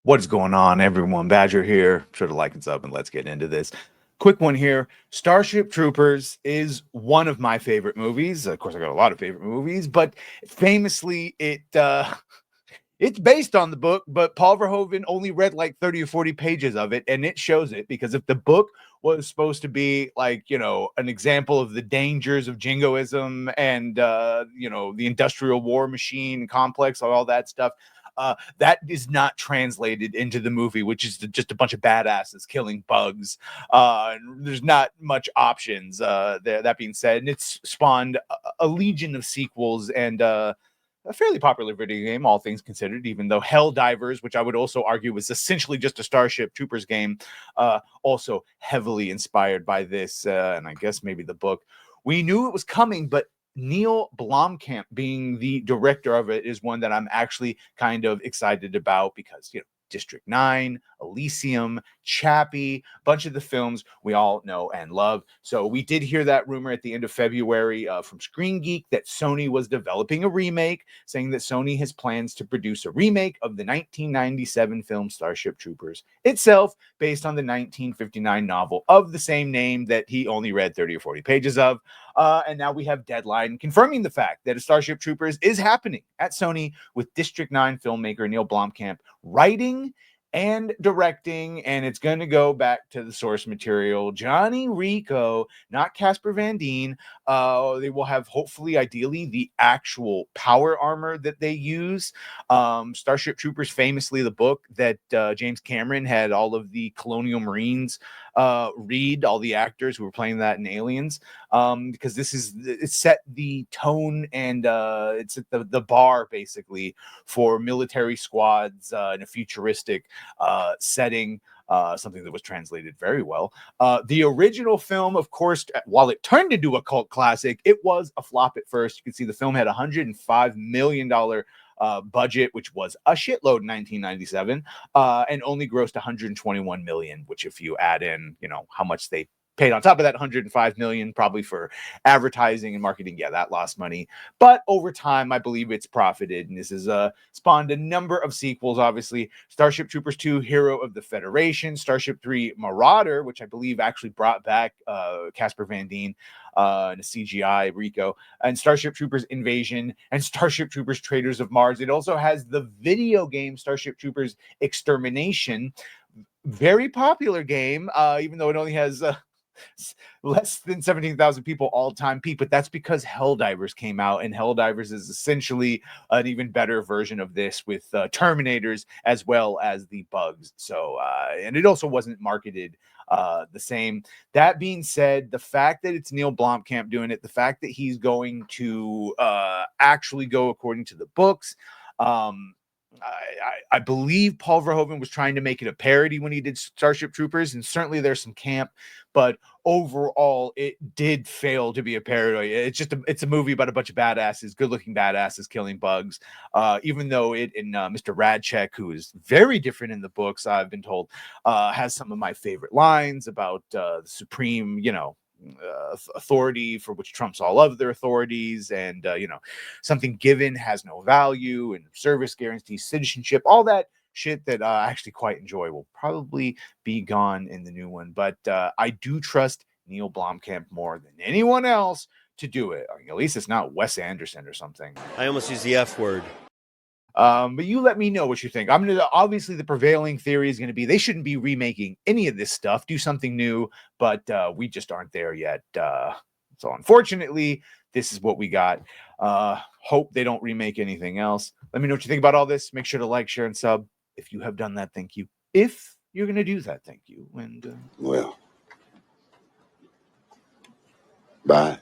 What is going on, everyone? Badger here. Sure to like and sub, and let's get into this. Quick one here. Starship Troopers is one of my favorite movies. Of course, I got a lot of favorite movies, but famously, it's based on the book, but Paul Verhoeven only read like 30 or 40 pages of it, and it shows it, because if the book was supposed to be like, an example of the dangers of jingoism and, the industrial war machine complex, all that stuff, that is not translated into the movie, which is just a bunch of badasses killing bugs. There's not much options there. That being said, and it's spawned a legion of sequels and a fairly popular video game, all things considered, even though Helldivers, which I would also argue was essentially just a Starship Troopers game, also heavily inspired by this, and I guess maybe the book. We knew it was coming, but Neill Blomkamp being the director of it is one that I'm actually kind of excited about, because, District 9, Elysium, Chappie, bunch of the films we all know and love. So we did hear that rumor at the end of February from Screen Geek that Sony was developing a remake, saying that Sony has plans to produce a remake of the 1997 film Starship Troopers itself, based on the 1959 novel of the same name that he only read 30 or 40 pages of. And now we have Deadline confirming the fact that a Starship Troopers is happening at Sony, with District 9 filmmaker Neill Blomkamp writing and directing, and it's going to go back to the source material. Johnny Rico, not Casper Van Dien. They will have, hopefully, ideally, the actual power armor that they use. Starship Troopers, famously the book that James Cameron had all of the Colonial Marines read, all the actors who were playing that in Aliens, because it set the tone and it's at the bar, basically, for military squads in a futuristic setting, something that was translated very well. The original film, of course, while it turned into a cult classic, it was a flop at first. You can see the film had $105 million budget, which was a shitload in 1997, and only grossed 121 million, which, if you add in, how much they paid on top of that 105 million, probably for advertising and marketing, that lost money. But over time, I believe it's profited, and this has spawned a number of sequels. Obviously, Starship Troopers 2, Hero of the Federation, Starship 3, Marauder, which I believe actually brought back Casper Van Dien and a CGI Rico, and Starship Troopers Invasion, and Starship Troopers Traders of Mars. It also has the video game Starship Troopers Extermination, very popular game, even though it only has less than 17,000 people all-time peak, but that's because Helldivers came out, and Helldivers is essentially an even better version of this, with Terminators as well as the bugs. So, and it also wasn't marketed the same. That being said, the fact that it's Neill Blomkamp doing it, the fact that he's going to actually go according to the books, I believe Paul Verhoeven was trying to make it a parody when he did Starship Troopers, and certainly there's some camp, but overall it did fail to be a parody. It's a movie about a bunch of badasses, good-looking badasses killing bugs. Even though it in Mr. Radchek, who is very different in the books, I've been told, has some of my favorite lines about the supreme, authority for which trumps all other authorities, and something given has no value, and service guarantees citizenship. All that shit that I actually quite enjoy will probably be gone in the new one, but I do trust Neill Blomkamp more than anyone else to do it. I mean, at least it's not Wes Anderson or something. I almost used the F word. But you let me know what you think. Obviously the prevailing theory is going to be they shouldn't be remaking any of this stuff, do something new, but we just aren't there yet. So unfortunately, this is what we got. Hope they don't remake anything else. Let me know what you think about all this. Make sure to like, share, and sub. If you have done that, thank you. If you're going to do that, thank you. And well, bye.